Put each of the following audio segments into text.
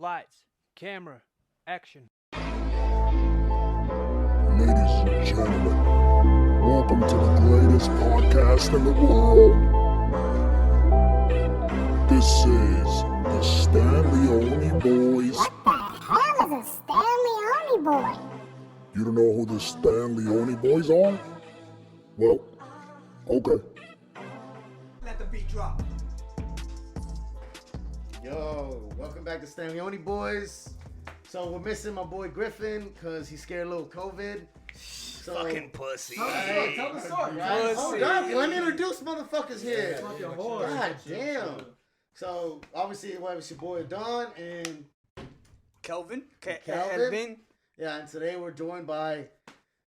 Lights, camera, action. Ladies and gentlemen, welcome to the greatest podcast in the world. This is the Stanleyoni Boyz. What the hell is a Stanleyoni boy? You don't know who the Stanleyoni Boyz are? Well, okay. Let the beat drop. Yo, welcome back to Stanleyoni Boyz. So we're missing my boy Griffin because he's scared a little COVID. So, Fucking pussy. Tell the story, right? Hold up, let me introduce motherfuckers here. Yeah, God damn. So obviously, it's your boy Adan and Kelvin. Kelvin. Yeah, and today we're joined by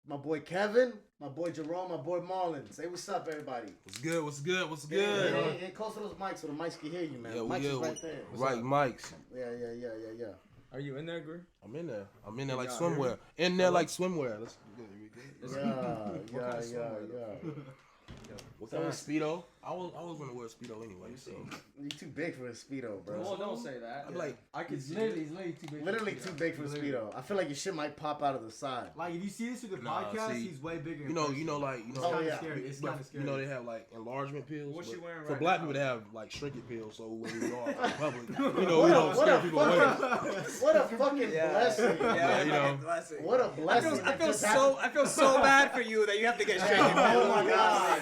my boy Kevin, my boy Jerome, my boy Marlon. Say what's up, everybody. What's good? What's good? What's Yeah, good? get close to those mics so the mics can hear you, man. Yeah, Mics is right there. Right, mics. Yeah. Are you in there, Gr? I'm in there. like swimwear. In there like swimwear. Let's Yeah. What kind of Speedo? I was gonna wear a Speedo anyway. So You too big for a Speedo, bro. Well, don't say that. I'm like, I could see Literally, it. he's literally too big. Literally too big for a Speedo. I feel like your shit might pop out of the side. Like if you see this through the Nah, podcast, see, he's way bigger. you know, like, It's Oh, kind of yeah. scary. It's but, kind of scary. you know, they have like enlargement pills. What's she but wearing for right black now? people, they have like shrinkage pills. So when we go out in public, you know, we don't scare people away. What a fucking blessing. Yeah, you know. What a blessing. I feel so bad for you that you have to get shaken. Oh my god.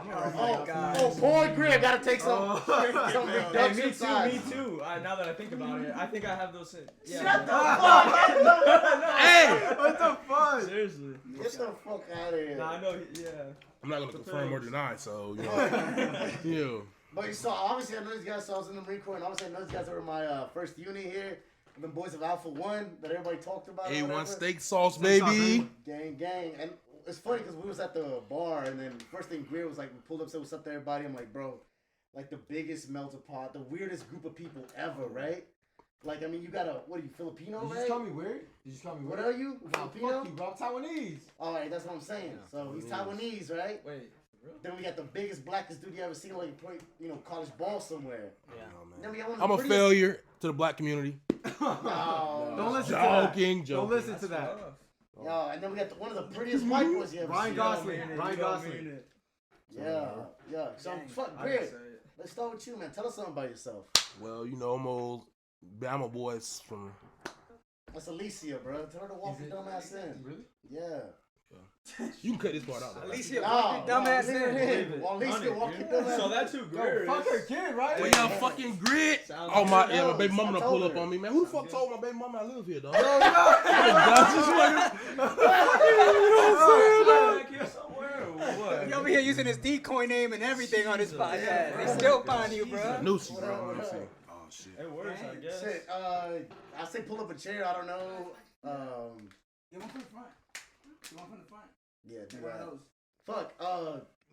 Oh, boy, Greg, gotta take some reduction Me size. too. Now that I think about it, I think I have those. Shut the fuck Hey, What the fuck? Seriously. Get the fuck out of here. Nah, I know. Yeah. I'm not gonna confirm or deny. So you know, yeah. But you saw, obviously, I know these guys, so I was in the Marine Corps, and obviously, I know these guys were my first unit here. The boys of Alpha 1 that everybody talked about. or A1 whatever. steak sauce, baby. Gang. And it's funny because we was at the bar, and then first thing Greer was like, we pulled up, said what's up to everybody. I'm like, bro, like the biggest melting pot, the weirdest group of people ever, right? Like, I mean, you got what are you, Filipino, Did you right? just call me weird? Did you just call me What weird? are you? Nah, Filipino? fuck you, bro. I'm Taiwanese. All right, that's what I'm saying. So he's Taiwanese, right? Wait. Really? Then we got the biggest, blackest dude you ever seen, like you play, college ball somewhere. Yeah. Then we got one of I'm the a prettiest- failure to the black community. No. Don't listen to that. Joking. Don't listen to that. Yo, and then we got one of the prettiest white boys you ever Ryan seen. Gosling. Ryan Gosling. Yeah. So, fuck, I Greer. can say it. Let's start with you, man. Tell us something about yourself. Well, you know, I'm old. Bama boys from. That's Alicia, bro. Tell her to walk your dumb ass in. Really? Yeah. You can cut this part out. Though. Alicia, No, walk your dumb ass leave her in. Well, Alicia, walk your dumb ass So in. that's who Greer Yo, is. fuck her kid, right? Well, y'all fucking grit. Sounds Oh my, good. yeah, my baby I mama done told pull up her. on me, man. Who the fuck told my baby mama I live here, dog? He over here using his decoy name and everything on his podcast. They still find you, bro. Nusi, What up, bro. what up? Nusi. Oh shit. It works, I guess. Shit, I say pull up a chair. I don't know. You want from the front? You want from the front? Yeah, do One of that. those. Fuck,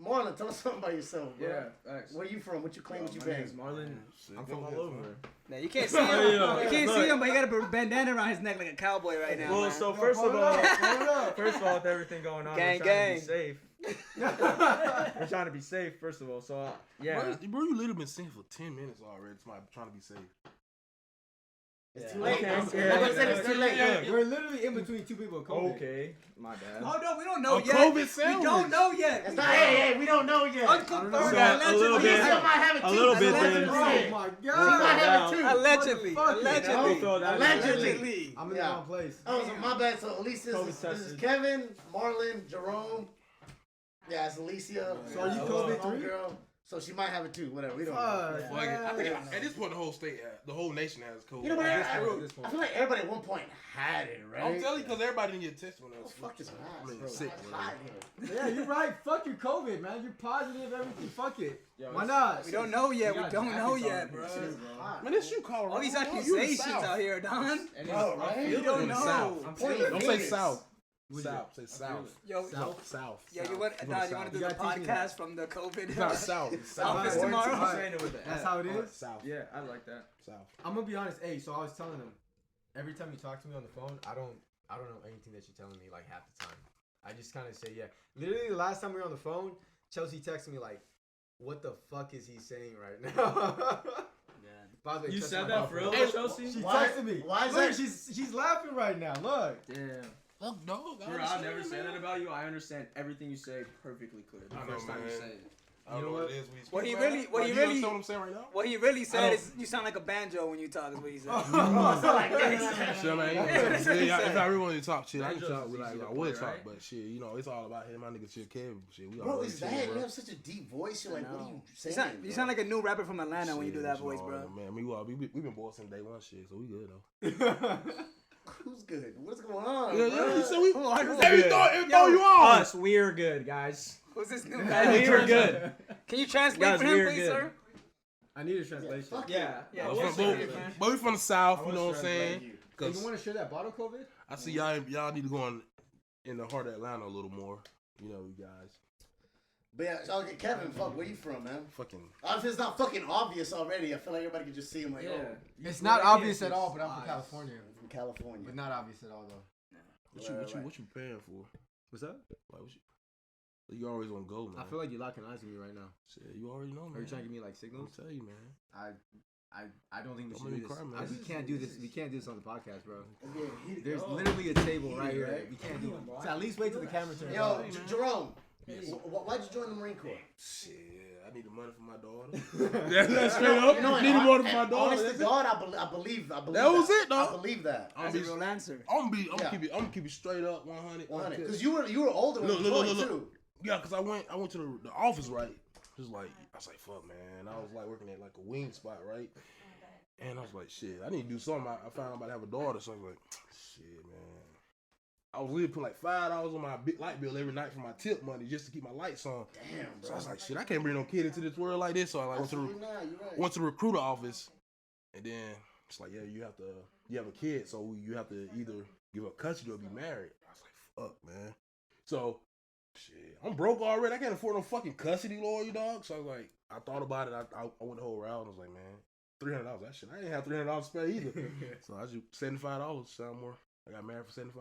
Marlon, tell us something about yourself, bro. Yeah, thanks. Where you from? What you claim? What you My name's bang? Marlon. I'm from all over. Now you can't see him. Yeah. You can't see him, but he got a bandana around his neck like a cowboy right now. Well, man. so first of all, with everything going on, Gang, we're trying gang. to be safe. We're trying to be safe, first of all. So, yeah. Bro, you literally been singing for 10 minutes already. Somebody trying to be safe. It's Yeah. too late. Okay, I'm yeah, gonna say it's yeah, too late. yeah. We're literally in between two people with COVID. Okay, my bad. Oh no, we don't know A yet. COVID We sandwich. don't know yet. It's not. Hey, we don't know yet. Unconfirmed. So, Allegedly. a little We bit. still might have it too. A little bit Allegedly. then. Oh my We might god. have it too. Allegedly. You Allegedly. know? Allegedly. I'm in Yeah. the wrong place. Oh, so my bad. So Alicia, COVID this is tested. Kevin, Marlon, Jerome. Yeah, it's Alicia. So are you COVID COVID-3? girl? So she might have it too. Whatever. We don't know. Fuck. Like, I think Yeah. at this point, the whole nation has COVID. You know what? At this point. I feel like everybody at one point had it, right? I'm telling you, because everybody didn't get tested when they Oh, was fuck this I mask, mean, bro. sick, It's bro. hot here. Yeah, you're right. Fuck your COVID, man. You're positive, everything. Fuck it. Yo, Why it's- not? We don't know yet. We We got don't know jackets yet, on. bro. Shit is hot. Man, this you Colorado. All these You in the accusations South. out here, Don. Bro, right? You don't in the know. South. I'm telling you, Don't say Phoenix. South. South. Say South. Yo, South. yo, you want, South. Don, you want to do You the gotta teach me podcast from the COVID? It's not South. It's South. Office Alright, tomorrow? alright. saying it with the That's F. how it is? South. Yeah, I like that. South. I'm gonna be honest. Hey, so I was telling him, every time you talk to me on the phone, I don't know anything that you're telling me like half the time. I just kind of say yeah. Literally, the last time we were on the phone, Chelsea texted me like, "What the fuck is he saying right now?" By the way, You trust said my that for real, girlfriend. Chelsea? She Why- texted me. why is Look, that- she's laughing right now. Look. Damn. Fuck, dog. Bro, I'll never say that about you. I understand everything you say perfectly clear. The I know, first time you man. say it. I don't know what it is. What he speak, really- man. what he You really- understand what I'm saying right now? What he really I said don't- is, you sound like a banjo when you talk, is what he said. Sure, man. If I really wanted to talk shit, I can Banjo's talk. easy Like, to I play, would talk, right? but shit, you know, it's all about him. My nigga, shit, Kevin, shit. We all Bro, really is shit, that? bro. You have such a deep voice. You're like, what are you saying? You sound like a new rapper from Atlanta when you do Shit, that you voice, know, bro. Man, we been boys since day one, shit, so we good though. Who's good? What's going on? Yeah, bro? yeah. So we. Who are you? Every throw you on. Us, we're good, guys. Who's this new We guy? were good. Can you translate Guys, for him, we're please, good. sir? I need a translation. Fuck Yeah. Yeah, But what's but- your man? but we from the south, I you know was what I'm saying? you. Hey, Cause you want to share that bottle, COVID? I see y'all need to go in the heart of Atlanta a little more. You know, you guys. But yeah, okay, Kevin, fuck, where you from, man? Fucking. If it's not fucking obvious already, I feel like everybody can just see him like, oh, It's not obvious at all, but I'm from California. I'm from California. But not obvious at all, though. What you paying for? What's up? Like, you always on go, man. I feel like you're locking eyes with me right now. Shit, you already know, man. Are you trying to give me like I'll signals? tell you, man. I don't think we Don't should make do me this. cry, man. We can't do this. We can't do this on the podcast, bro. Yeah, There's literally a table right here. right? We can't do it. So at least wait till the camera turns Yo, on. Jerome, why'd you join the Marine Corps? Shit, I need the money for my daughter. That's straight up. You know what? Need the money for my And daughter. honest That's to it. God, I believe That that. was it, I dog. believe that. I'm That's a real answer. gonna Yeah. keep it straight up 100. 100. Because you were older when you joined, too. Yeah, cause I went to the office, right? Just like I was like, fuck, man. I was like working at like a wing spot, right? And I was like, shit, I need to do something. I found out about to have a daughter, so I was like, shit, man. I was literally putting like $5 on my big light bill every night for my tip money just to keep my lights on. Damn, bro. So I was like, shit, I can't bring no kid into this world like this. So I like You're right. went to the recruiter office, and then it's like, yeah, you have a kid, so you have to either give up custody or be married. I was like, fuck, man. So, shit, I'm broke already. I can't afford no fucking custody lawyer, dog. So I was like, I thought about it. I went the whole route. I was like, man, $300. That shit, I didn't have $300 to spend either. So I just $75. Sound more. I got married for $75.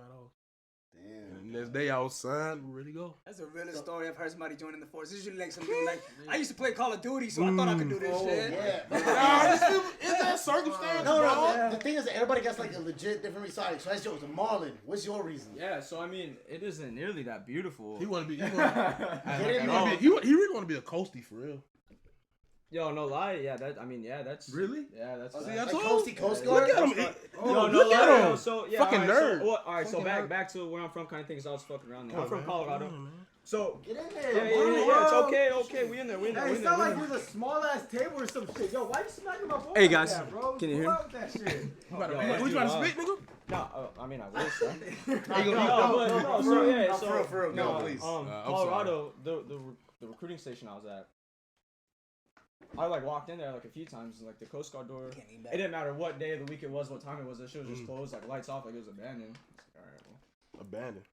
Damn. And the next day I was signed, we ready to go. That's a real story. I've heard somebody joining the force. It's usually like some dude like, I used to play Call of Duty, so I thought I could do this shit. Yeah. Is that circumstance? No, bro? the thing is, everybody gets like a legit different reason. So that's yours. Marlon, what's your reason? Yeah, so I mean, it isn't nearly that beautiful. He want to be. Get in He really want to be a coastie for real. Yo, no lie. Yeah, that's Really? Yeah, that's. See, Like I told Coastie you. Coast Look Guard? at him. Yo, no Look lie. at him. Yo, so yeah, Fucking all right, nerd. So, all right, so Fucking back nerd. back to where I'm from, kind of things. I was fucking around there. I'm Come from on, Colorado. man. So Get in yeah, there. it's okay. We in there. Hey, it's not like there's a small ass table or some shit. Yo, why you smacking my phone Hey, like guys, that, bro? can you hear Chill me? out with that shit. We trying to spit, nigga? No, I mean I wish. Huh? No, So yeah, no, so for real, no, please. I'm Colorado, the recruiting station I was at. I like walked in there like a few times, and like the Coast Guard door. It didn't matter what day of the week it was, what time it was. That shit was just closed, like lights off, like it was abandoned. It's like, all right, well. Abandoned.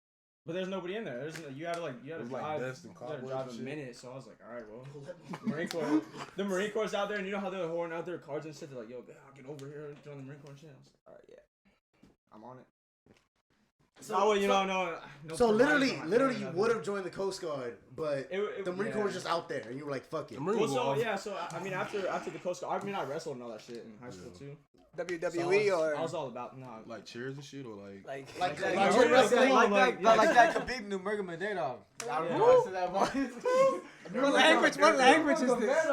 But there's nobody in there. There's no, you had to It was like drive. dust and you had to cobwebs drive and a shit. minute. So I was like, all right, well, Marine Corps. The Marine Corps out there, and you know how they're horning out their cards and shit. They're like, yo, get over here and join the Marine Corps and shit. I was like, all right, yeah, I'm on it. So you know, no. So literally, providers, you nothing. would have joined the Coast Guard, but the Marine Corps was just out there, and you were like, "Fuck it." The Marine Well, Corps so off- yeah, so I mean, after the Coast Guard, I mean, I wrestled and all that shit in high school too. WWE So or I was all about like cheers and shit, or like Like that. legit Like, wrestling. like that. Like that Khabib Nurmagomedov. I don't know. I said that once. What language is this?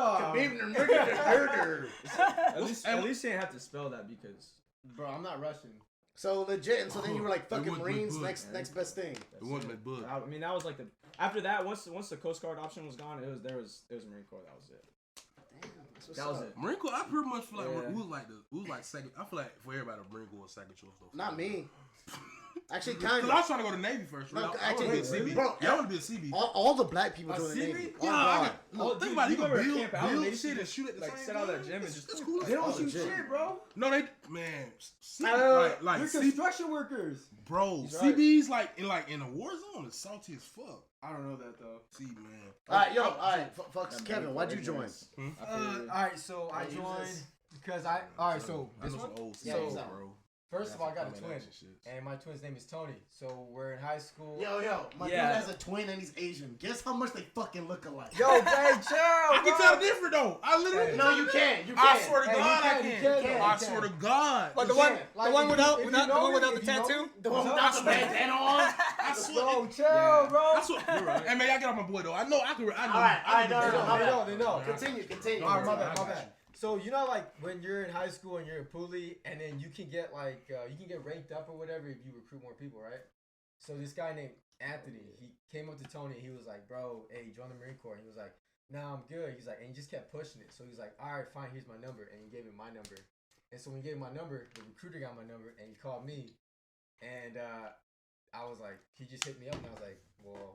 At least you didn't have to spell that because. Bro, I'm not Russian. So legit, and so then you were like, "Fucking wouldn't be Marines, good, next best thing." it wasn't that book. I mean, that was like the after that. Once the Coast Guard option was gone, it was Marine Corps. That was it. That was it. Marine Corps, I pretty much feel like Yeah. we was like second. I feel like for everybody, Marine Corps was second choice though. Not me. Actually, kind Cause I was of. trying to go to Navy first. Right? No, I want to be a actually, CB. bro, Yeah, I want to be a CB. All the black people join the CB? Navy. Yeah, Oh, I God. can, look, think about it. You can remember build Camp Allen, they shit used and to, shoot at the like, same set out time. that gym and just- it's cool. They don't Oh, shoot legit. shit, bro. No, they man. Like They're CB, construction workers. bro. He's right. CB's like in a war zone is salty as fuck. I don't know that though. See, man. All right, yo, all right, fuck Kevin. Why'd you join? All right, so I joined because all right, so I this know one. some old Yeah, CBs, what's up? bro. First of all, I got a twin, Combination shit. and my twin's name is Tony. So we're in high school. Yo, my dude Yeah. has a twin and he's Asian. Guess how much they fucking look alike? Yo, hey, chill. I can tell different though. I literally. Hey. No, you can't. You I can't. swear to Hey, God, you I can, can. you can, I you swear can. to God. But the You one, can't. the Like, one if you- without, if you without, the know one me, without the if you know tattoo. me, The one I without the swear. bandana on. I swear. Yo, chill, bro. I swear. Hey man, y'all get off my boy though. I know I can. I know. All right, I no, can- no, my They bad. know, they know. Continue. All right, my I bad, my got bad. So you know, like when you're in high school and you're in Pooley, and then you can get like you can get ranked up or whatever if you recruit more people, right? So this guy named Anthony, he came up to Tony and he was like, "Bro, hey, join the Marine Corps." And he was like, "Nah, I'm good." He's like, and he just kept pushing it. So he's like, "All right, fine, here's my number," and he gave him my number. And so when he gave him my number, the recruiter got my number and he called me, and I was like, he just hit me up and I was like, "Well,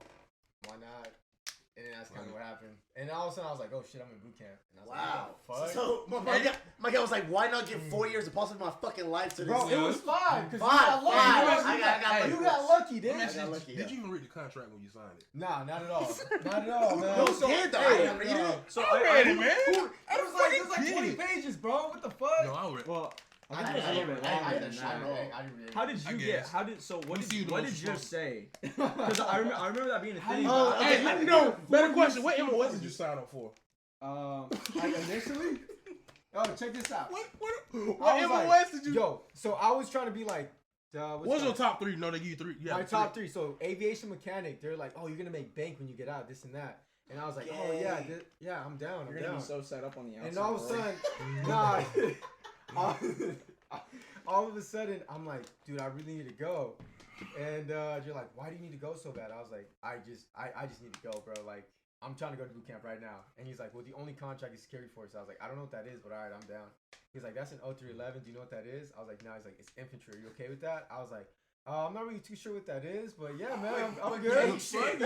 why not?" And then that's kind of what happened. And all of a sudden I was like, "Oh shit, I'm in boot camp." And I was Wow. like, "What the fuck?" So my guy was like, why not give 4 years of possibly my fucking life to this? Bro, it was 5 because you Five, got lucky. five. You I got lucky. You got lucky, Let dude. me ask you I got this. lucky, Did yeah. you even read the contract when you signed it? Nah, not at all. Not at all, man. No, kid, though. I didn't read it. So I read it, man. It was like 20 pages, bro. What the fuck? No, I read. Well, I I think it was a little bit I longer didn't than shine that. all. I didn't read it. How did you I get? guess. How did so? What Let me see did the what most did yours strong. say? Because I remember that being a thing. Oh, Hey, let me know. Better question. What MOS did you sign up for? Like initially. Oh, check this out. What I was MOS like, did you? Yo, so I was trying to be like, What's your top 3? No, they give you 3. Yeah, my top 3. So aviation mechanic, they're like, "Oh, you're gonna make bank when you get out, this and that." And I was like, "Oh yeah, yeah, I'm down. I'm You're gonna down." be so set up on the outside. And all of a bro. sudden, all of a sudden, I'm like, "Dude, I really need to go." And you're like, "Why do you need to go so bad?" I was like, I just need to go, bro. Like, I'm trying to go to boot camp right now." And he's like, "Well, the only contract is security force." I was like, "I don't know what that is, but all right, I'm down." He's like, "That's an 0311. Do you know what that is?" I was like, "No." He's like, "It's infantry. Are you okay with that?" I was like, "I'm not really too sure what that is, but yeah, man, I'm good." Gang shit.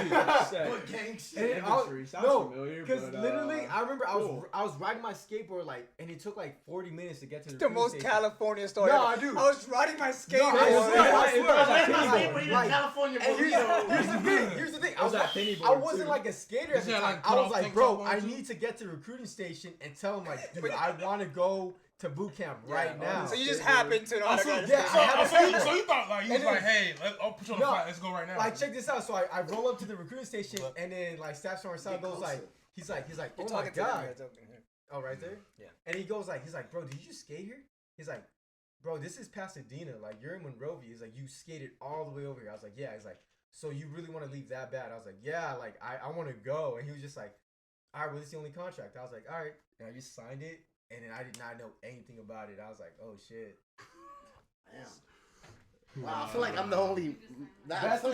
Set. What gang shit? And Infantry sounds familiar, because but, literally, I remember cool. I was riding my skateboard like, and it took like 40 minutes to get to the The most station. California story. No, ever. dude. I was riding my skateboard. I swear. Like, California And burrito. here's the thing. Here's the thing. It was that penny I board, wasn't too. like a skater at the Yeah, time. like, I cut was off like, tank bro, top I on, too. need to get to the recruiting station and tell them like, dude, I want to go to boot camp right now. So you just happened to know how to go. yeah, I had a So you skateboard. thought like you was And like, then- hey, I'll put you on the No, flight. Let's go right now. Like, check this out. So I roll up to the recruiting station, and then like Staff Sergeant Sal Get goes closer. like, he's like, You're oh my talking to them, god. you're talking here. Oh, right there? Yeah. And he goes like, bro, did you just skate here? He's like, bro, this is Pasadena. Like, you're in Monrovia. He's like, you skated all the way over here. I was like, yeah. He's like, so you really want to leave that bad? I was like, yeah, like, I want to go. And he was just like, all right, well, this is the only contract. I was like, all right. And I just signed it. And then I did not know anything about it. I was like, oh, shit. Damn. Wow, I feel like I'm the only. I feel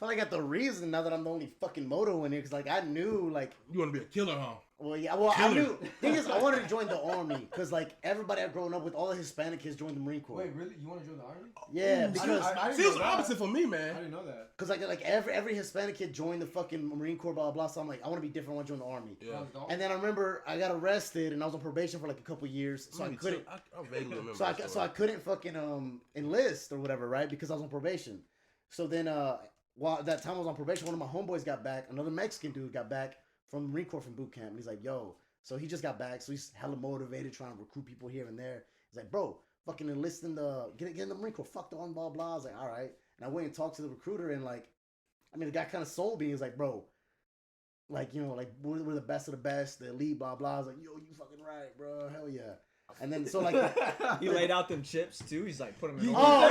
like I got the reason now that I'm the only fucking moto in here because like I knew like. You want to be a killer, huh? Well, yeah. Well, I Killer. knew. Thing is, I wanted to join the army because like everybody I've grown up with, all the Hispanic kids joined the Marine Corps. Wait, really? You want to join the army? Yeah, because I See, it was the opposite for me, man. I didn't know that. like every Hispanic kid joined the fucking Marine Corps, blah blah. Blah. So I'm like, I want to be different. I want to join the army. Yeah. And then I remember I got arrested and I was on probation for like a couple years, so I couldn't. I vaguely remember. So that I story. couldn't fucking enlist or whatever, right? Because I was on probation. So then while that time I was on probation, one of my homeboys got back. Another Mexican dude got back from the Marine Corps from boot camp. And he's like, yo. So he just got back. So he's hella motivated, trying to recruit people here and there. He's like, bro, fucking enlist in the get in the Marine Corps. Fuck the on blah blah. I was like, all right. And I went and talked to the recruiter and like, I mean, the guy kind of sold me. He was like, bro, like, you know, like we're the best of the best, the elite, blah blah. I was like, yo, you fucking right, bro. Hell yeah. And then so like He laid out them chips too. He's like, put them in. oh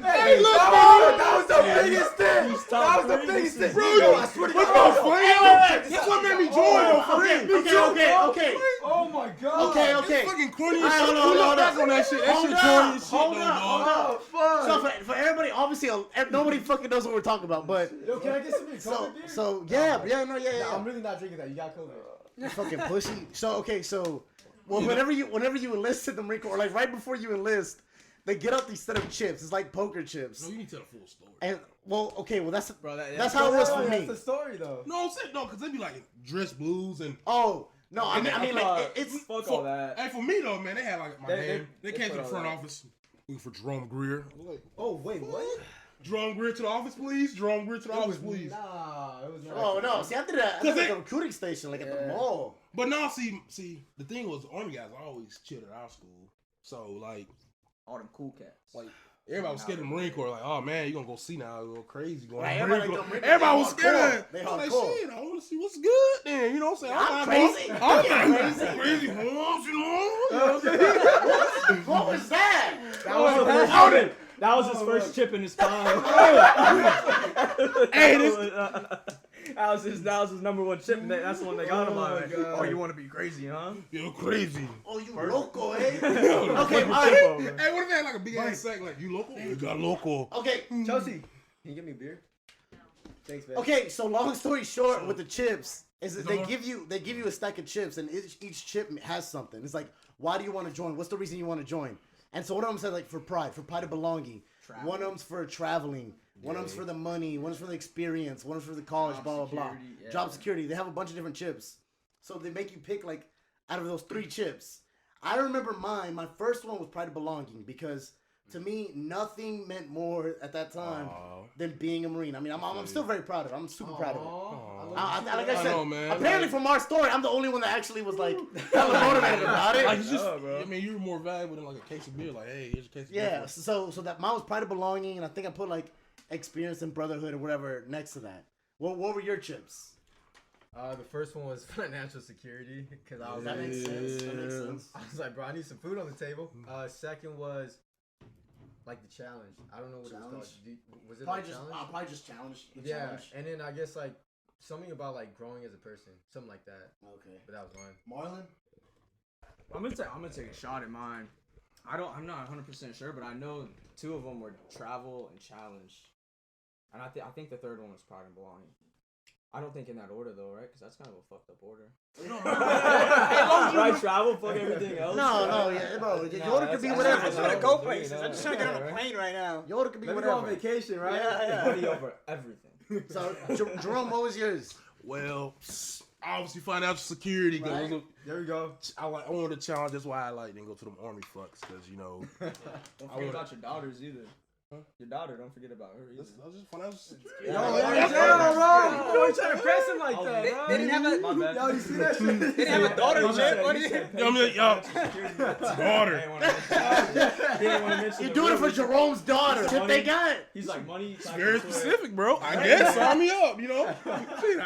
Hey, look, that was the biggest thing. That was the biggest thing. Bro, Yo, I swear to what's God. my friend? That's what made me join, though, for real. Okay. Oh my God. Okay. It's fucking corny as All right, shit. hold You on, look hold back on. on that shit. That Hold shit up, corny as shit, hold though, up, dog. Oh, fuck. So for everybody, obviously nobody fucking knows what we're talking about, but Yo, can I get some COVID beer? yeah. I'm really not drinking that. You got COVID. You fucking pussy. So well, whenever you enlist in the Marine Corps, or like right before you enlist, they get out these set of chips. It's like poker chips. No, you need to tell the full story. And that's Bro, that's how it was for That's me. the story, though. No, I'm saying no, because they be like dress blues and. Oh no, I mean like it's fuck all that. Hey, for me though, man, they had like my name. They came to put the all front that. office looking for Jerome Greer. I was like, Oh, wait, what? Jerome Greer to the office, please. Jerome Greer to the office, please. Nah, it was not. oh no. See, I did that at Cause like they- a recruiting station, like at the mall. But no, see, the thing was, the Army guys always chilled at our school. So, like, All them cool cats. like everybody was scared of the Marine Corps. Like, oh man, you gonna go see now, go crazy. Going Right, Marine everybody Corps. like the Marine Corps, Everybody they was scared. hardcore. They I was like, hardcore. shit, I want to see what's good then. You know what I'm saying? I'm crazy. I'm crazy. crazy. Once, you know what I'm saying? What was that? That was his first chip in his spine. Hey, that was his number one chip. And that's the one they got him on. Oh, you want to be crazy, huh? You're crazy. Oh, you loco, eh? Okay, Hey, all right. what if they had like a big ass sack? Like, you local? You got local. Okay, Chelsea, can you give me a beer? Thanks, man. okay. So long story short, with the chips, is that they give you a stack of chips, and each chip has something. It's like, why do you want to join? What's the reason you want to join? And so one of them said like for pride of belonging. One of them's for traveling. One of them's for the money. One is for the experience. One is for the college. Blah blah blah. Yeah. Job security. They have a bunch of different chips, so they make you pick like out of those 3 chips. I remember mine. My first one was pride of belonging because to me nothing meant more at that time than being a Marine. I mean, I'm still very proud of it. I'm super proud of it. Like I said, know, man. apparently from our story, I'm the only one that actually was like hella motivated about it. Like, it's just, I mean, you were more valuable than like a case of beer. Like, hey, here's a case of beer. Yeah, so that mine was pride of belonging, and I think I put like experience and brotherhood or whatever next to that. What were your chips? The first one was financial security because I was That like, makes sense. That makes sense. I was like, bro, I need some food on the table. Second was like the challenge. I don't know what Challenge? it was called. Was it Probably like just challenge? probably just challenge. Yeah, Challenge. and then I guess like something about like growing as a person, something like that. Okay. But that was mine. Marlon. I'm gonna take a shot at mine. I'm not 100% sure, but I know 2 of them were travel and challenge, and I think the third one was pride and belonging. I don't think in that order though, right? Because that's kind of a fucked up order. Right, travel, fuck everything else. No, yeah, bro. Your order could be whatever. I just want to go places. I'm just trying to get on a plane right now. Your order could be Let me go on whatever. vacation, right? Yeah. Money over everything. So Jerome, what was yours? Well, obviously financial security. Cause Right. There we go. I wanted to challenge. That's why I didn't go to them Army fucks. Because, you know, Don't forget about your daughters either. Your daughter, don't forget about her either. I was just financial security. You ain't trying to press him like that, bro. They didn't have a. My bad. Yo, you see that shit? They didn't have a daughter chip. What is it? I mean, y'all, daughter. He didn't want to mention You're the doing it real for reason. Jerome's daughter. It's Tip money. they got. He's like money. It's very specific, bro. I guess. Sign me up, you know.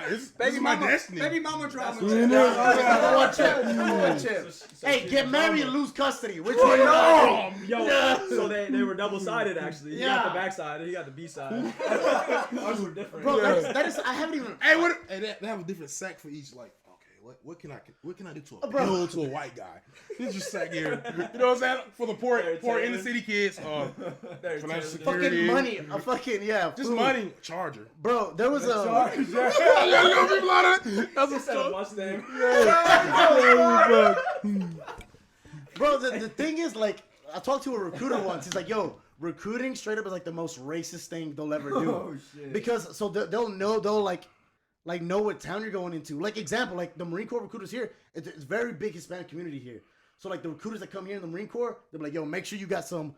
This is my destiny. Baby mama drama. One chip. One chip. Hey, get married and lose custody. Which one you want? Yo, so they were double sided actually. He got Yeah. the back side, he got the B side. Ours were different. Bro, that is. I haven't even. Hey, what? Hey, they have a different sack for each. Like, okay, what can I do to appeal to a white guy? This just sack here. You know what I'm saying? For the poor inner city kids. Financial security. Fucking money. A fucking Just food. money. Charger. Bro, there was a. Young people out of it. That's a Instead of stuff. Mustang. Bro, the thing is, like, I talked to a recruiter once. He's like, yo, recruiting straight up is like the most racist thing they'll ever do. Oh, shit. Because so they'll know know what town you're going into. Like example, like the Marine Corps recruiters here, it's a very big Hispanic community here. So like the recruiters that come here in the Marine Corps, they'll be like, yo, make sure you got some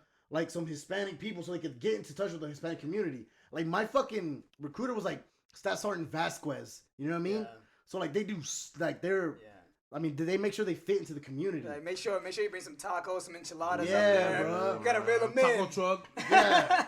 Hispanic people so they could get into touch with the Hispanic community. Like my fucking recruiter was like Staff Sergeant Vasquez. You know what I mean? Yeah. So like they do they're. I mean, do they make sure they fit into the community? Like, make sure you bring some tacos, some enchiladas. Yeah, up there. bro. You gotta reel them in. Taco truck. Yeah.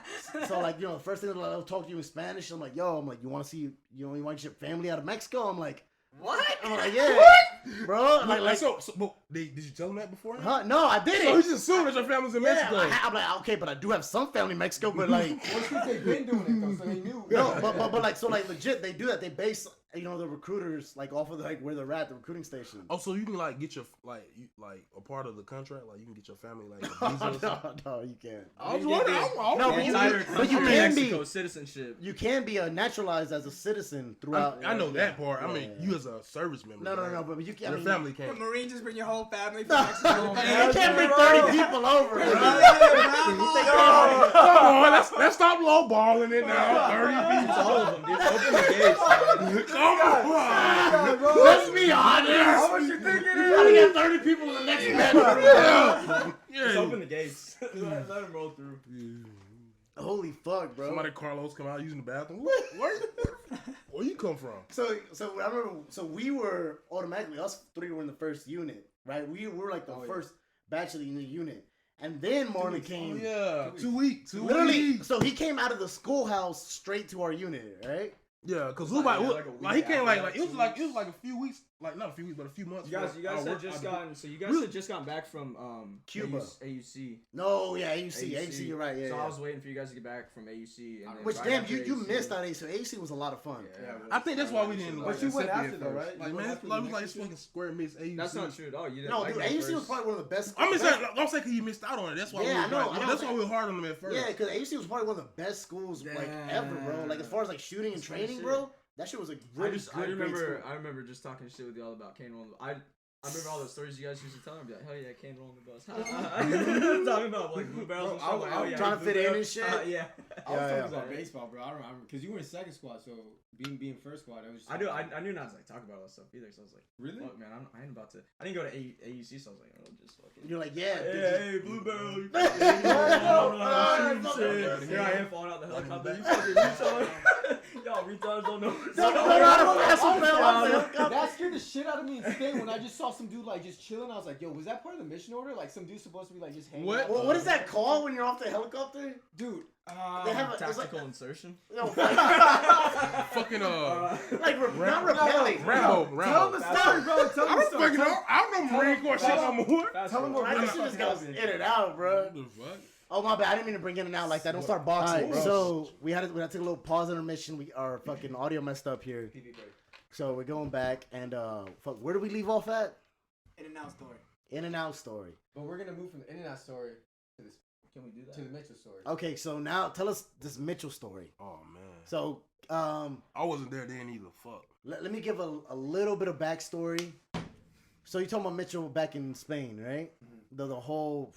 So like, you know, the first thing they'll talk to you in Spanish. I'm like, yo, you want to see, you want your family out of Mexico? I'm like, What? I'm like, yeah, what? Bro. Like, So but did you tell them that before? huh? No, I did So it. he just assumed that your family's in Mexico. Yeah, I'm like, okay, but I do have some family in Mexico, but like, Well, it's 'cause they've been doing it though, so they knew. no, but like, so like, legit, they do that. They base, you know, the recruiters like off of like where they're at, the recruiting station. Oh, so you can like get your like a part of the contract, like you can get your family like a visa or something. No, you can't. I was wondering. No, but you can be. Mexico citizenship. You can be naturalized as a citizen throughout. I know that part. I Yeah, mean, yeah. you as a service member. No, but you can't. Your family The can't. Marine just bring your whole family from No, Mexico. you can't bring 30 people over, bro. Come on, let's stop lowballing it now. 30 people. All of them, dude. Open the gates. Come on. Let's be honest. How much you think it is? Trying to get 30 people in the next match. Just open the gates. Let them roll through. Holy fuck, bro. Somebody Carlos come out using the bathroom. Where you come from? So I remember. So we were automatically us three were in the first unit, right? We were like the first batch in the unit, and then Marlon came. Oh, yeah, 2 weeks. Literally, so he came out of the schoolhouse straight to our unit, right? Yeah, cause he came like it was like a few weeks, like not a few weeks, but a few months. You guys had just gotten back from Cuba. AUC. No, yeah, AUC, you're right. Yeah, so yeah. I was waiting for you guys to get back from AUC. And Which right damn, after you AUC, missed that AUC. So AUC was a lot of fun. Yeah, I think that's why we didn't. But you went after though, right? Like man, it was like fucking square mix AUC. That's not true at all. You didn't No, like dude, that AUC first. was probably one of the best. I'm saying because you missed out on it. That's why. Yeah, we I know. That's why we were hard on them at first. Yeah, because AUC was probably one of the best schools like ever, bro. Like as far as like shooting and training, bro. That shit was a really I great school. remember just talking shit with y'all about Kane rolling. I remember all the stories you guys used to tell me. I'd be like, hell yeah, Kane rolling the bus. Talking about like blue barrels and stuff. Like, I'm trying to fit in and shit. Yeah. I was talking about baseball, bro. I remember because you were in second squad, so being first squad, I was. I knew not to like talk about all that stuff either. So I was like, really? Fuck, man, I ain't about to. I didn't go to AUC, so I was like, oh, just fucking. You're like, yeah, hey, blue barrel. Here I am falling out the helicopter. You fucking retard. Y'all retards don't know. That scared the shit out of me in Spain when I just saw some dude like just chilling. I was like, yo, was that part of the mission order? Like some dude's supposed to be like just hanging out? What is that called when you're off the helicopter? Dude, they have tactical insertion. No, fucking like not repelling. Rambo. Tell him the story, bro. Tell him the story. I don't know Marine Corps shit no more. Tell him what This shit just goes in and out, bro. Oh my bad, I didn't mean to bring in and out like that. Don't start boxing, bro. So we had to take a little pause intermission. Our fucking audio messed up here. So we're going back and where do we leave off at? In and out story. In and out story. But we're gonna move from the in and out story to this. Can we do that? To the Mitchell story. Okay, so now tell us this Mitchell story. Oh man. So I wasn't there then either. Fuck. Let me give a little bit of backstory. So you talking about Mitchell back in Spain, right? Mm-hmm. The whole.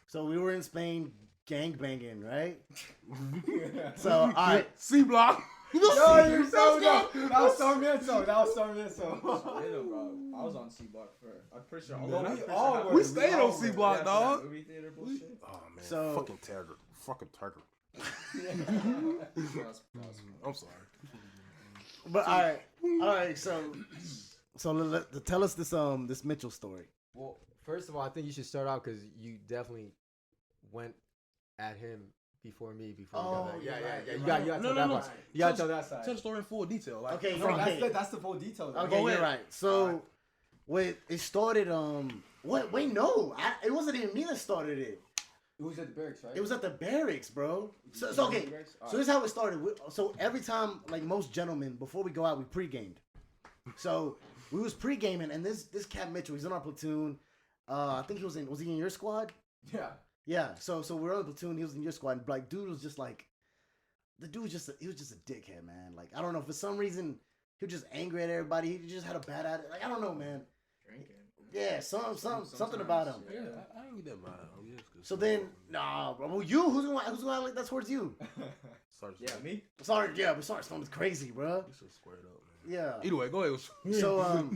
So we were in Spain gangbanging, right? So all right, C block. Yo, you're so good. That was Sarmiento. Yeah, bro. I was on C block for. I'm pretty sure. We stayed on C block, dog. Movie theater bullshit. Oh man. So fucking Tiger. I'm sorry. But all right. So tell us this Mitchell story. Well, first of all, I think you should start out because you definitely went at him before me. You got that. You got to tell that side. Tell the story in full detail. Like, Okay, That's the full detail. Okay, you're right. So, wait, it started. Wait, no, it wasn't even me that started it. It was at the barracks, right? It was at the barracks, bro. So okay. So this is how it started. So every time, like most gentlemen, before we go out, we pre-gamed. So we was pre-gaming, and this cat Mitchell, he's in our platoon. I think was he in your squad? Yeah. Yeah. So we were on the platoon. He was in your squad. And like, dude was just like, he was just a dickhead, man. Like, I don't know, for some reason he was just angry at everybody. He just had a bad attitude. Like, I don't know, man. Drinking. Yeah, something about him. Yeah, I ain't get that mad. So then, nah, bro. Well, who's gonna like that towards you? Yeah, me. Sorry, but Storm is crazy, bro. You should square it up, man. Yeah. Either way, go ahead. So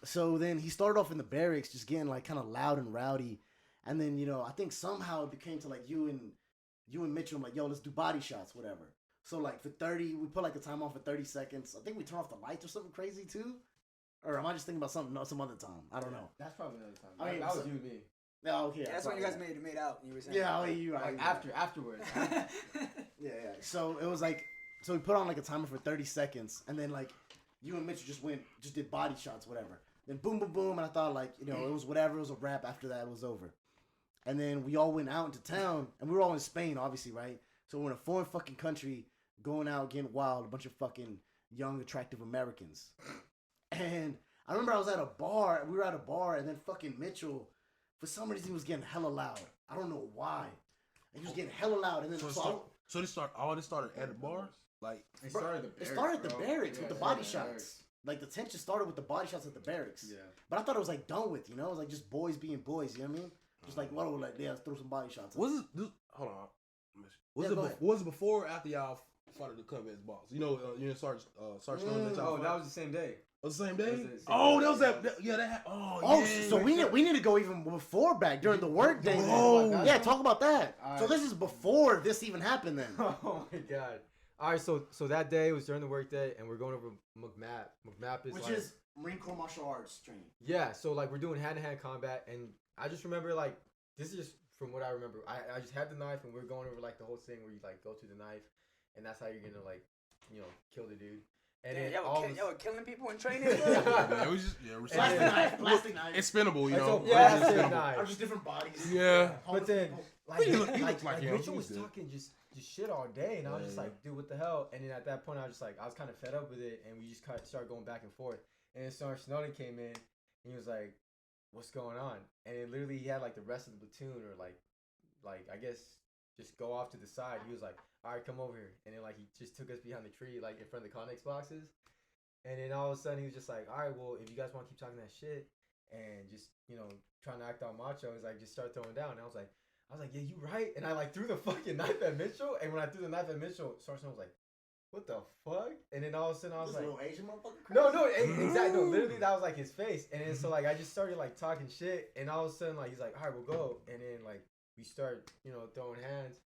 so then he started off in the barracks, just getting like kind of loud and rowdy, and then I think somehow it became to like you and Mitchell. I'm like, yo, let's do body shots, whatever. So like for 30, we put like the time on for 30 seconds. I think we turn off the lights or something crazy too. Or am I just thinking about some other time? I don't know. That's probably another time. I mean, that was you and me. Yeah, okay. Yeah, that's when you guys made out. You were saying. Yeah, you right. Like afterwards. Yeah. So it was like, so we put on like a timer for 30 seconds, and then like you and Mitchell just did body shots, whatever. Then boom, boom, boom, and I thought like, it was whatever. It was a wrap. After that, it was over. And then we all went out into town, and we were all in Spain, obviously, right? So we're in a foreign fucking country, going out, getting wild, a bunch of fucking young, attractive Americans. And I remember I was at a bar. We were at a bar, and then fucking Mitchell, for some reason, he was getting hella loud. I don't know why. And he was getting hella loud, and then all this started at the bars. Like it started at the barracks with the body shots. Like the tension started with the body shots at the barracks. Yeah. But I thought it was like done with. It was like just boys being boys. You know what I mean? Just like let's throw some body shots. Hold on. Was it before or after y'all started to come as boss? Sergeant. Oh, that was the same day. The same day? Was it same Oh, day? that was that. Yeah, that. Oh, Oh, yeah. so we need to go even before back during the work day. Oh. Then. Yeah, talk about that. All So right. this is before this even happened. Then. Oh my god. All right, so that day was during the work day, and we're going over McMap. McMap is Which like, is Marine Corps martial arts training. yeah. So like we're doing hand-to-hand combat, and I just remember like this is just from what I remember. I just had the knife, and we're going over like the whole thing where you like go to the knife, and that's how you're gonna like kill the dude. And then all Y'all were killing people in training. Yeah, it was just Plastic recycling. knife, plastic knife. It's spinnable, you It's know. a plastic It's spinnable. knife. Are just different bodies. Yeah. But then, like, He looked like him. Mitchell He was was good. talking just shit all day, and I was just Yeah. like, dude, what the hell? And then at that point, I was just like, I was kind of fed up with it, and we just kind of started going back and forth. And then Sergeant Snowden came in, and he was like, what's going on? And then literally he had like the rest of the platoon, or like I guess just go off to the side. He was like, all right, come over here. And then like he just took us behind the tree, like in front of the Connex boxes. And then all of a sudden he was just like, all right, well, if you guys want to keep talking that shit and just, trying to act all macho, he's like, just start throwing down. And I was like, yeah, you right. And I like threw the fucking knife at Mitchell. And when I threw the knife at Mitchell, Sergeant was like, what the fuck? And then all of a sudden I was This like, little Asian motherfucker. no, exactly. No, literally that was like his face. And then so like I just started like talking shit. And all of a sudden like he's like, all right, we'll go. And then like we start, throwing hands.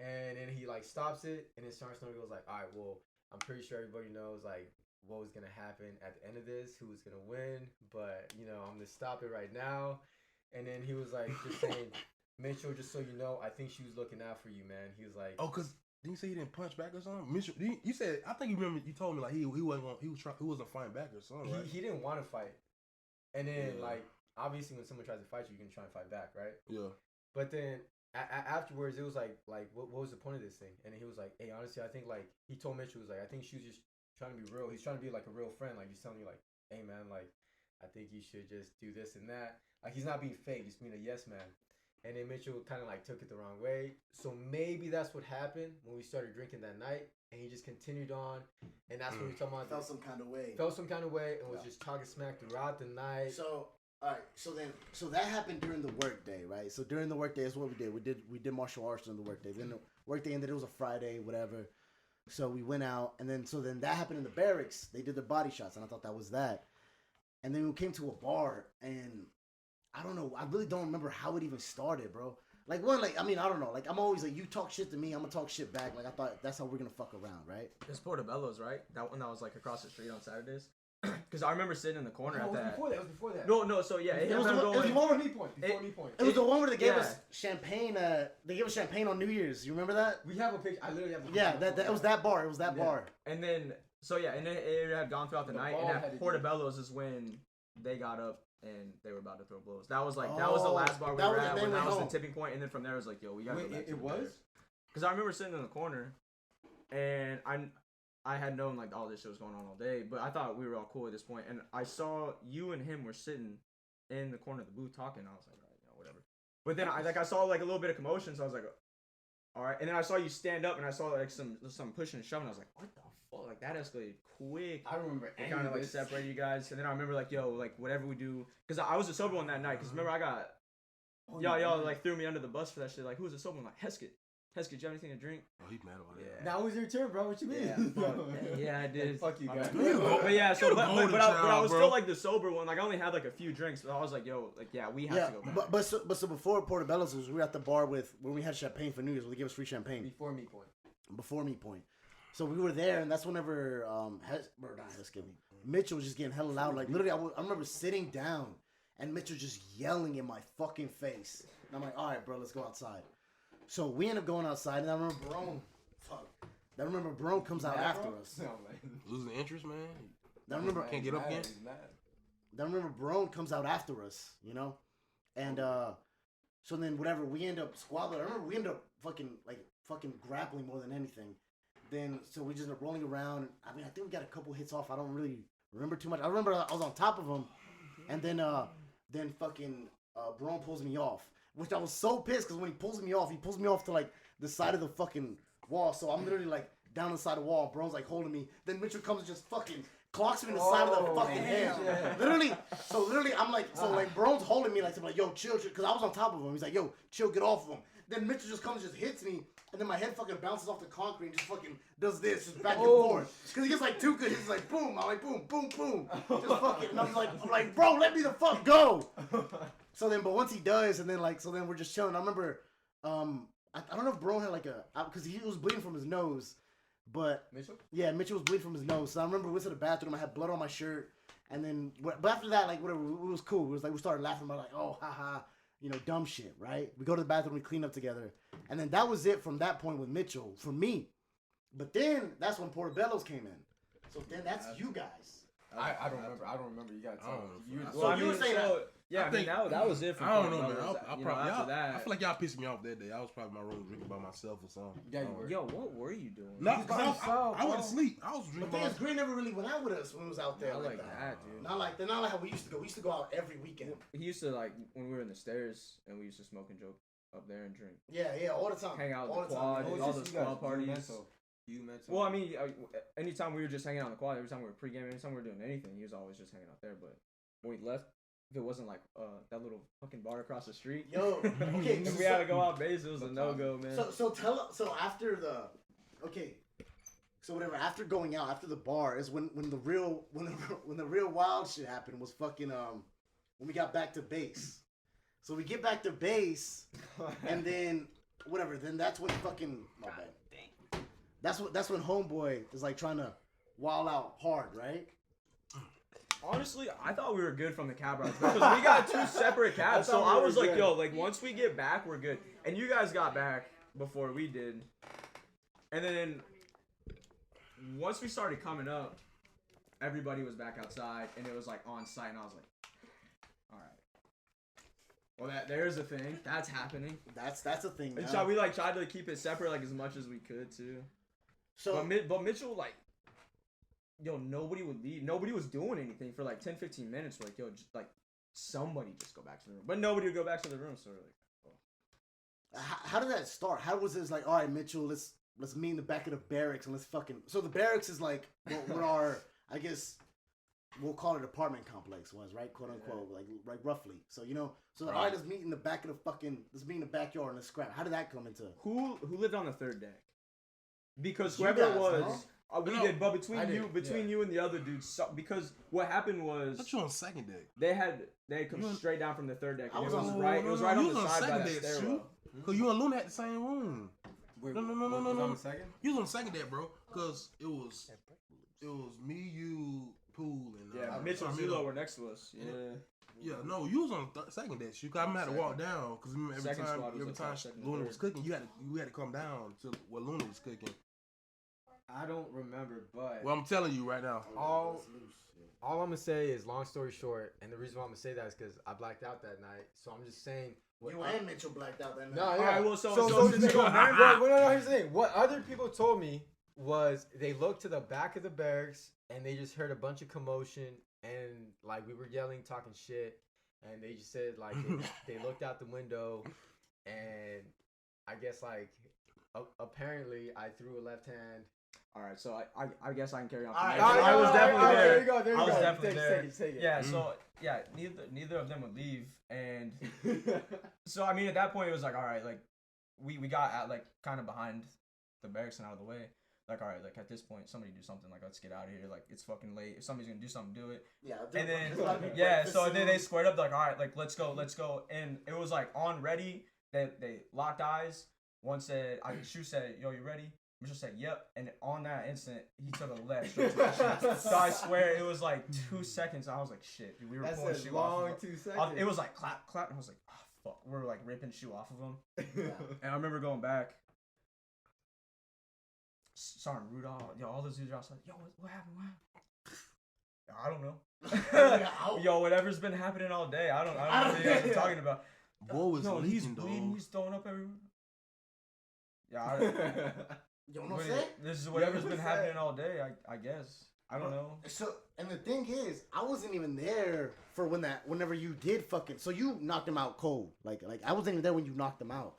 And then he like stops it. And then Sergeant Snow goes like, all right, well, I'm pretty sure everybody knows like what was gonna happen at the end of this, who was gonna win. But I'm gonna stop it right now. And then he was like just saying, Mitchell, just so you know, I think she was looking out for you, man. He was like, Oh, cause didn't you say he didn't punch back or something? Mitchell, you said, I think you remember you told me like he wasn't fighting back or something. Right? he didn't want to fight. And then Yeah. like obviously when someone tries to fight you, you're gonna try and fight back, right? Yeah. But then afterwards, it was like what was the point of this thing? And then he was like, hey, honestly, I think like he told Mitchell, was like, I think she was just trying to be real. He's trying to be like a real friend. Like he's telling you like, hey man, like I think you should just do this and that. Like he's not being fake. He's being a yes man. And then Mitchell kind of like took it the wrong way. So maybe that's what happened when we started drinking that night. And he just continued on. And that's when we were talking about Felt some kind of way. felt some kind of way and was just talking smack throughout the night. So all right, so that happened during the work day, right? So during the work day is what we did. We did martial arts during the work day. Then the work day ended. It was a Friday, whatever. So we went out, and then that happened in the barracks. They did their body shots, and I thought that was that. And then we came to a bar, and I don't know. I really don't remember how it even started, bro. I don't know. Like I'm always like, you talk shit to me, I'm gonna talk shit back. Like I thought that's how we're gonna fuck around, right? It's Portobello's, right? That one that was like across the street on Saturdays. Because I remember sitting in the corner No, at it was that. before that. It was before that. No. So yeah, It was ended up the- it was going- the one Before me point. Before me point. It was the one where they gave Yeah. us champagne. They gave us champagne on New Year's. You remember that? We have a picture. I literally have the Yeah, picture. that it was that bar. It was that Yeah. bar. And then it had gone throughout the The night, ball and had at to Portobello's is when they got up and they were about to throw blows. That was the last bar we that were was at the when day that we was went the tipping point, and then from there it was like, yo, we gotta Wait, go back to it the was? Because I remember sitting in the corner, and I had known like all this shit was going on all day, but I thought we were all cool at this point, and I saw you and him were sitting in the corner of the booth talking. And I was like, all right, whatever. But then I saw like a little bit of commotion, so I was like, all right. And then I saw you stand up, and I saw like some pushing and shoving. I was like, what the fuck? Like that escalated quick. I remember It kind of like separated you guys, and then I remember like, yo, like whatever we do, because I was a sober one that night. Because remember I got y'all like threw me under the bus for that shit. Like, who was a sober one? Like Heskett. Heskett, do you have anything to drink? Oh, he's mad about it. Now was your turn, bro. What you mean? Yeah, I did. Fuck you My guys. bad. But yeah, so You're the but golden I child, was bro. still like the sober one. Like I only had like a few drinks, but I was like, yo, like yeah, we have to go back. but so before Portobello's, we were at the bar when we had champagne for New Year's. They gave us free champagne Before me point. before meat point. So we were there, and that's whenever Mitchell was just getting hella loud. Like literally, I remember sitting down, and Mitchell just yelling in my fucking face. And I'm like, all right, bro, let's go outside. So we end up going outside, and I remember Barone comes out after us. No, man. Losing interest, man. I remember Can't get up again. Barone comes out after us, you know? And so then whatever, we end up squabbling. I remember we end up fucking grappling more than anything. Then so we just end up rolling around. I mean, I think we got a couple hits off. I don't really remember too much. I remember I was on top of him, and then Barone pulls me off, which I was so pissed because when he pulls me off to like the side of the fucking wall. So I'm literally like down the side of the wall. Barone's like holding me. Then Mitchell comes and just fucking clocks me in the side of the fucking head. Yeah. Literally, I'm like, Bro's holding me like, I'm like, yo, chill, because I was on top of him. He's like, yo, chill, get off of him. Then Mitchell just comes and just hits me, and then my head fucking bounces off the concrete and just fucking does this, just back and forth. Because he gets like too good. He's like, boom. I'm like, boom, boom, boom. Just fucking, and I'm like, bro, let me the fuck go. So then, but once he does, and then like, so then we're just chilling. I remember, I don't know if Bro had like because he was bleeding from his nose, but Mitchell? Yeah, Mitchell was bleeding from his nose. So I remember we went to the bathroom. I had blood on my shirt, and then, but after that, like whatever, it was cool. It was like we started laughing about like, oh, haha. Dumb shit, right? We go to the bathroom, we clean up together. And then that was it from that point with Mitchell, for me. But then, that's when Portobello's came in. So then that's you guys. I don't remember. I don't remember. You got to tell me. So you were saying that. Yeah, I mean, that was it for I don't know, man. after that. I feel like y'all pissed me off that day. I was probably in my room drinking by myself or something. Yeah, you were. Yo, what were you doing? No, because I went to sleep. I was drinking by myself. Green never really went out with us when we was out there. Not like that, dude. Not like how we used to go. We used to go out every weekend. He used to, like, when we were in the stairs, and we used to smoke and joke up there and drink. Yeah, all the time. Hang out all with the quad, all those quad parties. You mental. Well, I mean, anytime we were just hanging out on the quad, every time we were pre-gaming, anytime we were doing anything, he was always just hanging out there. But when we left, if it wasn't like that little fucking bar across the street, yo, okay, if we had to go out base, it was a no-go, man. So after after going out, after the bar is when the real wild shit happened was fucking when we got back to base. So we get back to base, and then then that's when fucking my bad. That's when homeboy is like trying to wild out hard, right? Honestly, I thought we were good from the cab rides because we got two separate cabs. So I was like, yo, like once we get back, we're good. And you guys got back before we did. And then once we started coming up, everybody was back outside and it was like on site, and I was like, all right. Well, there's a thing that's happening. That's a thing. And so we like tried to keep it separate like as much as we could too. So but Mitchell like. Yo, nobody would leave. Nobody was doing anything for like 10, 15 minutes. We're like, yo, just like somebody just go back to the room. But nobody would go back to the room. So we're like, oh. How did that start? How was this like? All right, Mitchell, let's meet in the back of the barracks and let's fucking. So the barracks is like what our, I guess, we'll call it apartment complex was, right? Quote unquote, like roughly. So all right, let's meet in the back of the fucking. Let's meet in the backyard and let's scrap. How did that come into? Who lived on the third deck? Because whoever it was. No? We did, but between you and the other dudes, because what happened was. I thought you on second deck. They had come straight down from the third deck. I was it was right on the side by that stairwell. Cause you and Luna had the same room. Wait, no. On the second? You was on the second deck, bro. Cause it was me, you, Pool, and Mitchell and Zulu were next to us. Yeah, no, you was on the second deck. You had to walk down because every time Luna was cooking, you had to come down to where Luna was cooking. I don't remember, but well, I'm telling you right now. All I'm gonna say is, long story short, and the reason why I'm gonna say that is because I blacked out that night. So I'm just saying. You and Mitchell blacked out that night. No, yeah. All right, well, so here's the thing. What other people told me was they looked to the back of the barracks and they just heard a bunch of commotion and like we were yelling, talking shit, and they just said like they looked out the window and I guess like apparently I threw a left hand. All right, so I guess I can carry on. I was definitely there. There you go. I was definitely there. Take it. Yeah, so yeah, neither of them would leave, and so I mean at that point it was like, all right, like we got at like kind of behind the barracks and out of the way. Like, all right, like at this point somebody do something. Like, let's get out of here. Like, it's fucking late. If somebody's gonna do something, do it. Yeah. And then so then they squared up like, all right, like let's go, and it was like on ready. They locked eyes. One said, Shu said, yo, you ready? Mitchell said, yep. And on that instant, he took a left straight to the shoe. So I swear it was like 2 seconds. I was like, shit, dude, we were pulling shoe off of 2 seconds. It was like clap, clap. And I was like, oh, fuck. We were like ripping shoe off of him. Yeah. And I remember going back. Sergeant Rudolph, yo, all those dudes are outside. Yo, what happened? I don't know. Yo, whatever's been happening all day. I don't know what you guys are talking about. Boy was leaking, he's bleeding. He's throwing up everywhere. Yeah, you know what I'm saying? This is whatever's been happening all day, I guess. I don't know. So, and the thing is, I wasn't even there for whenever you did fucking. So you knocked him out cold. Like I wasn't even there when you knocked him out.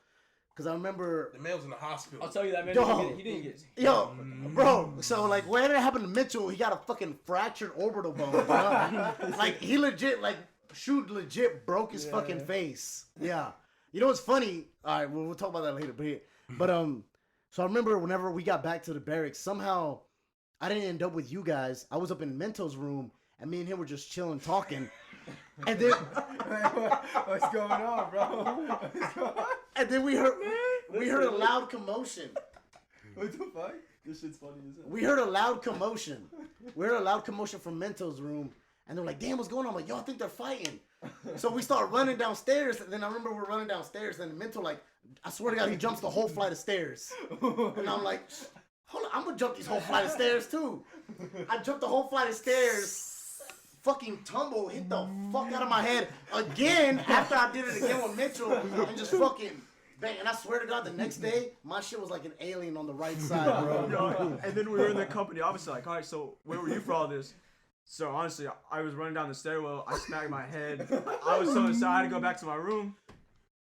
Cause I remember the man was in the hospital. I'll tell you that man. He didn't get. Yo, bro. So like, whatever happened to Mitchell, he got a fucking fractured orbital bone. Bro. Like he legit like shoot legit broke his fucking face. Yeah. You know what's funny? All right, we'll talk about that later. But so I remember whenever we got back to the barracks, somehow I didn't end up with you guys. I was up in Mento's room, and me and him were just chilling, talking. And then what's going on, bro? And then we heard a loud commotion. What the fuck? This shit's funny as hell. We heard a loud commotion. We heard a loud commotion from Mento's room, and they're like, "Damn, what's going on?" I'm like, "Yo, I think they're fighting." So we start running downstairs, and then I remember we're running downstairs, and Mento, like, I swear to God, he jumps the whole flight of stairs. And I'm like, hold on, I'm gonna jump these whole flight of stairs too. I jumped the whole flight of stairs, fucking tumble, hit the fuck out of my head again after I did it again with Mitchell, and just fucking bang. And I swear to God, the next day, my shit was like an alien on the right side, bro. Yo, and then we were in the company, obviously, like, all right, so where were you for all this? So honestly, I was running down the stairwell. I smacked my head. I was so inside. I had to go back to my room.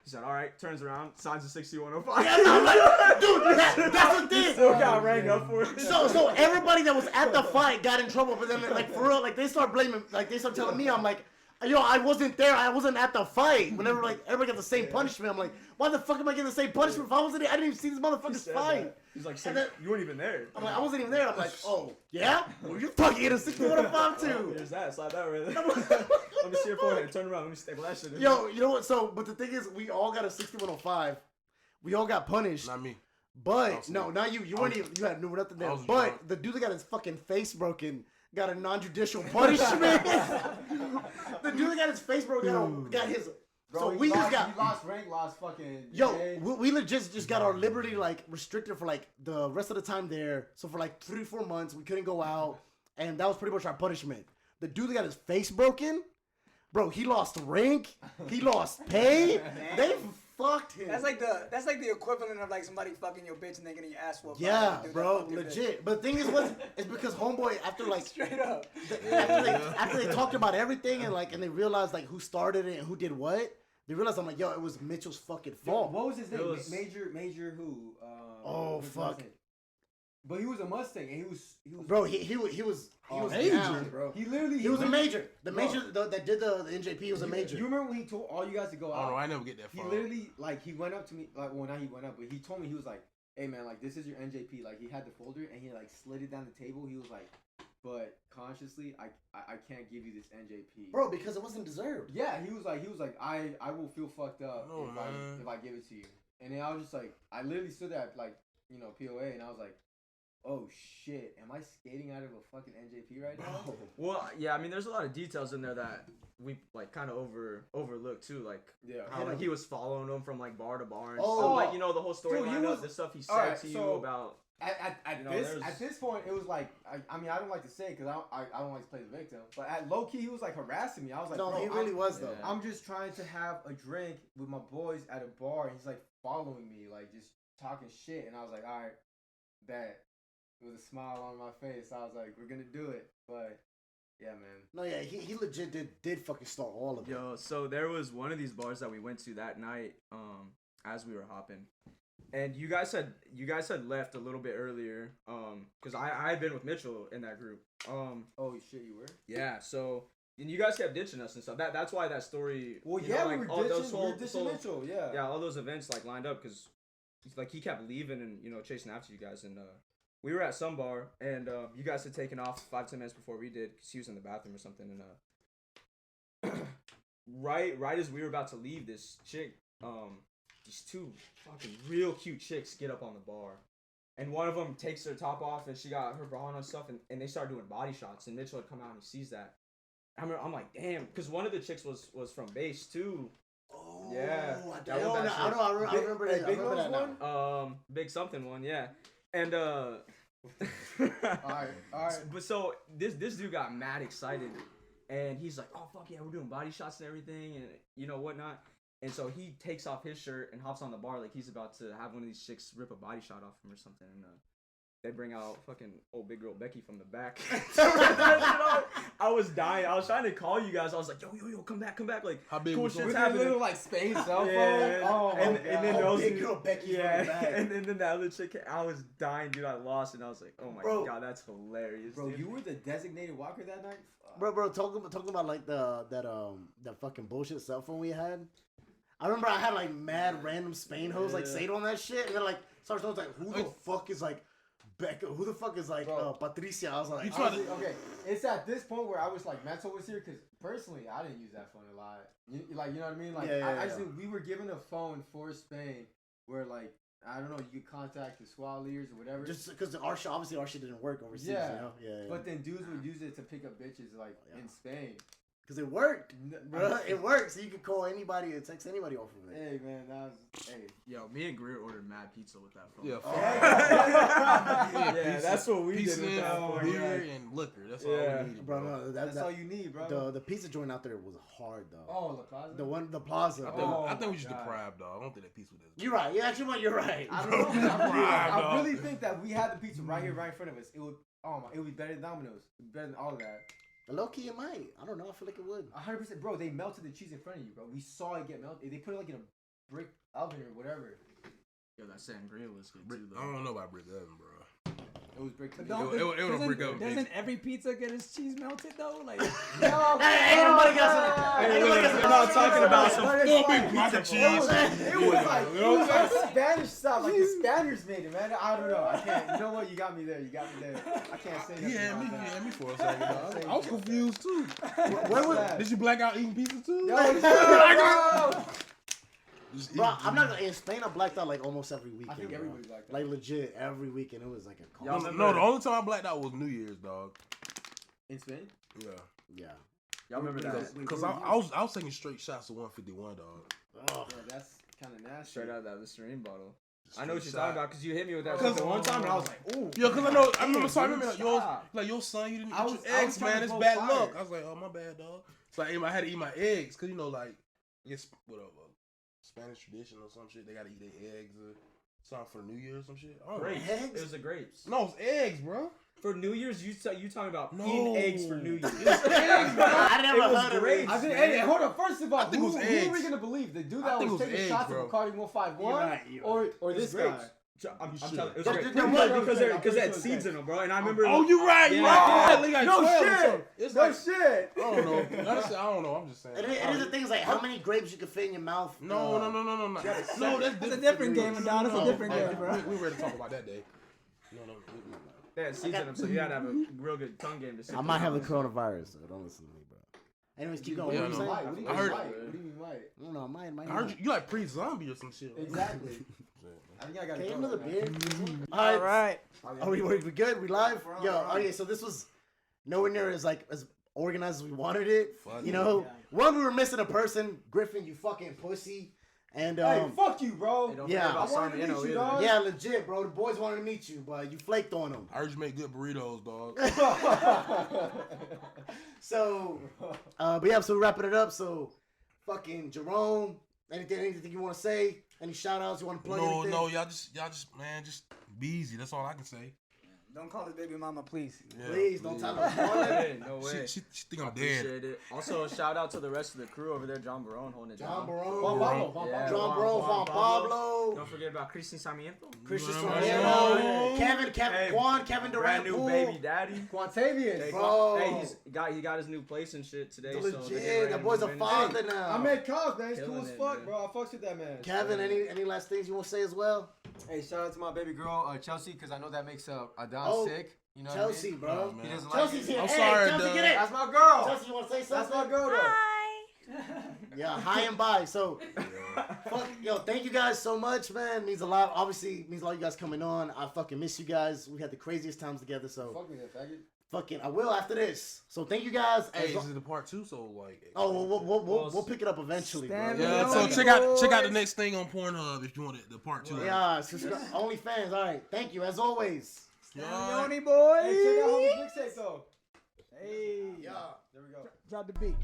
He said, "All right." Turns around, signs a 6105. Yeah, I'm like, dude, that's the thing. Still got rang up for it. So everybody that was at the fight got in trouble, but then like for real, like they start blaming, like they start telling me, I'm like, yo, I wasn't there. I wasn't at the fight. Whenever like everybody got the same punishment, I'm like, why the fuck am I getting the same punishment if I wasn't there? I didn't even see this motherfuckers fight. He's like, And then- you weren't even there. I'm like, I wasn't even there. I'm like, oh yeah, well you're fucking getting a 6105 too. There's that. Slap that right there. Let me see your forehead. Turn around. Let me staple that shit in. Yo, you know what? So, but the thing is, we all got a 6105. We all got punished. Not me. But no, not you. You weren't even. You had nothing there. But drunk. the dude that got his fucking face broken got a non-judicial punishment. The dude that got his face broken got his. Bro, So he we just got. he lost rank, lost fucking. Yo, grade. we legit just got our liberty like restricted for like the rest of the time there. So for like 3-4 months, we couldn't go out, and that was pretty much our punishment. The dude that got his face broken, bro, he lost rank, he lost pay. They fucked him. That's like the equivalent of like somebody fucking your bitch and they getting your ass whooped. Yeah, Dude, bro, fuck your bitch. legit. But the thing is, it's because homeboy after like Straight up. after they talked about everything and they realized like who started it and who did what. They realized I'm like, yo, it was Mitchell's fucking fault. What was his name? It was- Major who? Oh, what was his fuck. name? But he was a Mustang, and he was. Bro, he was major, down, bro. He literally. He was a literally- major. The major that did the NJP was a major. You remember when he told all you guys to go Oh out? no, I never get that He far. literally like he went up to me like well not he went up but he told me he was like, hey man, like this is your NJP. Like he had the folder and he like slid it down the table. He was like, but consciously I can't give you this NJP. Bro, because it wasn't deserved. Yeah, he was like I will feel fucked up No, man. if I give it to you. And then I was just like I literally stood there at like POA and I was like, oh shit, am I skating out of a fucking NJP right now? Well, yeah, I mean, there's a lot of details in there that we like kind of overlooked too, like Yeah. how like he was following them from like bar to bar, and Oh. stuff. Like the whole story Dude, he lined up, was- the stuff he said Alright, to you so- about. You know, there's- At this point, it was like I mean I don't like to say because I don't like to play the victim, but at low key he was like harassing me. I was like, No, bro, he really was though. Yeah. I'm just trying to have a drink with my boys at a bar, and he's like following me, like just talking shit, and I was like, all right, bet. With a smile on my face, I was like, we're gonna do it, but yeah, man. No, yeah, he legit did fucking start all of it. Yo, so there was one of these bars that we went to that night, as we were hopping, and you guys had left a little bit earlier, because I had been with Mitchell in that group, Oh shit, you were? yeah, so. And you guys kept ditching us and stuff. That's why that story. Well, you yeah, know, like, we all were those ditching Mitchell, yeah. Yeah, all those events like lined up because like he kept leaving and chasing after you guys, and we were at some bar and you guys had taken off 5-10 minutes before we did because he was in the bathroom or something, and right as we were about to leave, this chick, these two fucking real cute chicks get up on the bar, and one of them takes her top off and she got her bra on and stuff, and they start doing body shots, and Mitchell had come out and he sees that. I'm like, damn, because one of the chicks was from base too. Oh, Yeah. I remember that. I remember that now. one? Big something one, yeah. And All right. but so this dude got mad excited, and he's like, oh fuck yeah, we're doing body shots and everything, and whatnot. And so he takes off his shirt and hops on the bar like he's about to have one of these chicks rip a body shot off him or something. And they bring out fucking old big girl Becky from the back. I was dying. I was trying to call you guys. I was like, yo, come back. Like, How big cool was shit's With happening. your little like Spain cell phone. Yeah. Oh my and god. then those big girl Becky from the back. and then that other chick, I was dying, dude. I lost, and I was like, oh my Bro. god, that's hilarious, Bro, dude. you were the designated walker that night. Bro, talking about like that fucking bullshit cell phone we had. I remember I had like mad random Spain hoes like say it on that shit, and then like starts like, who the fuck is like Becca? Who the fuck is like Patricia? I was like, Honestly, okay, it's at this point where I was like, Mental was here because personally, I didn't use that phone a lot. You know what I mean? Like, I just think we were given a phone for Spain where like I don't know, you could contact the SWAT leaders or whatever. just because our shit didn't work overseas. Yeah. You know? Yeah. But then dudes would use it to pick up bitches like in Spain. Because it worked, bro. It works. So you could call anybody and text anybody off of it. Hey man, that was Yo, me and Greer ordered mad pizza with that phone. Yeah, Yeah, that's what we pizza did with that phone. beer and liquor. That's all we needed, Bro, bro. no, that's all you need, bro. the pizza joint out there was hard though. Oh, La Plaza. The plaza. I think we just deprived, dog. I don't think that pizza was this. You're right. You're right. I don't know. I really think that we had the pizza right here, right in front of us. It would be better than Domino's. Better than all of that. Low key, it might. I don't know. I feel like it would. 100%, bro. They melted the cheese in front of you, bro. We saw it get melted. They put it like in a brick oven or whatever. Yo, that sangria was good too, though. I don't know about brick oven, bro. It was brick. But It don't- It was a brick oven Doesn't pizza. every pizza get its cheese melted though? Like, No, Hey, ain't nobody got some. Ain't nobody got We're some. not talking about some Full big block of cheese. It was like Spanish stuff. Like the Spaniards made it, man. I don't know. I can't. You know what? You got me there. I can't say nothing. He had about that. me for a second, dog. I was confused too. Where was? Sad. Did you black out eating pizza too? Yo, Just Bro, eating I'm not gonna. In Spain, I blacked out like almost every weekend. I think bro. everybody like that. Like legit every weekend. It was like a Y'all call. remember- No, the only time I blacked out was New Year's, dog. In Spain? Yeah. Yeah. Y'all remember that? Because I was taking straight shots of 151, dog. Oh. Yeah, that's kind of nasty. Straight out of that Listerine bottle. I Straight know what you're shot. talking about because you hit me with that Cause- shit the one time and I was like, ooh. Yeah, because I remember like your son, you didn't I eat was your eggs, trying man. to It's go bad fire. luck. I was like, oh, my bad, dog. So I had to eat my eggs because, you know, like, it's whatever. Spanish tradition or some shit. They got to eat their eggs or something for New Year or some shit. I don't know. Grapes. Eggs? It was the grapes. No, it's eggs, bro. For New Year's, you talking about No. eating eggs for New Year's. I never It was heard of great. it. I think, hey, hold on. First of all, I think it was who are eggs. we gonna believe? The dude I that think was it was taking eggs, shots bro. of Bacardi 151, You're right. or It was this grapes. guy? I'm You telling should. you, it was They're- great. they're what? Because I'm they pretty had sure seeds it's in them, bro. And I remember. Oh, you're right. You're Yeah. right. They got No 12 or shit. something. It's No like, shit. I don't know. Honestly, I don't know. I'm just saying. It is the thing is like how many grapes you can fit in your mouth. No. No, that's a different game, Adan. It's a different game, bro. We ready to talk about that day. No. They had seeds in them, so you had to have a real good tongue game to sit I might have the down. coronavirus, so don't listen to me, bro. Anyways, keep going. Yeah, What were you no. saying? What do you I mean heard- might? What do you mean might? I don't know. Might I heard you like pre-zombie or some shit. Exactly. I think I got Okay, to another go. beer. all right. Are we good? We live? Yo, okay. So this was nowhere near as organized as we wanted it. Fuck You it. know, one, we were missing a person. Griffin, you fucking pussy. And Hey, fuck you, bro. Hey, don't Yeah. forget about I wanted to Stanleyoni meet you, either. dog. yeah, legit, bro. The boys wanted to meet you, but you flaked on them. I heard you make good burritos, dog. So, but yeah, so we're wrapping it up. So, fucking Jerome, anything you want to say? Any shout outs you want to plug? anything? No, y'all just man, just be easy. That's all I can say. Don't call his baby mama, please. Yeah, Please don't tell us. Hey, no way. She think I'm dead. Appreciate it. Also, shout out to the rest of the crew over there. John Barone holding it John down. Barone, Yeah, John Juan Barone, Juan Pablo, Don't forget about Christian Sarmiento. Christian Juan Sarmiento, Barone. Kevin, Hey, Juan, Kevin Brand Durant, new baby daddy. Quantavious. Hey, Bro. hey, he got his new place and shit today. So they're getting legit. ready That to boy's a move in. father now. I met Cos, man. He's cool Killing as it, fuck, man. bro. I fucks with that man. Kevin, any last things you want to say as well? Hey, shout out to my baby girl, Chelsea, because I know that makes Adan Oh, sick. You know Chelsea, what I mean? bro. man. He doesn't Chelsea's like here. I'm Hey, sorry, Chelsea, Doug. get it. That's my girl. Chelsea, you want to say That's something? my girl, though. Yeah, hi and bye. So, fuck, yo, thank you guys so much, man. Means a lot. Obviously, means a lot of you guys coming on. I fucking miss you guys. We had the craziest times together. So, Fuck me, that faggot. fucking, I will after this. So, thank you guys. Hey, As this is the part 2, so like. oh, we'll pick it up eventually, bro. Stanley. Yeah, so check out the next thing on Pornhub if you want it, the part 2. Yeah, subscribe. OnlyFans. All right, thank you as always. Stanleyoni Boyz. Hey, check out homie's mixtape, though. Hey. Yeah. There we go. Drop the beat.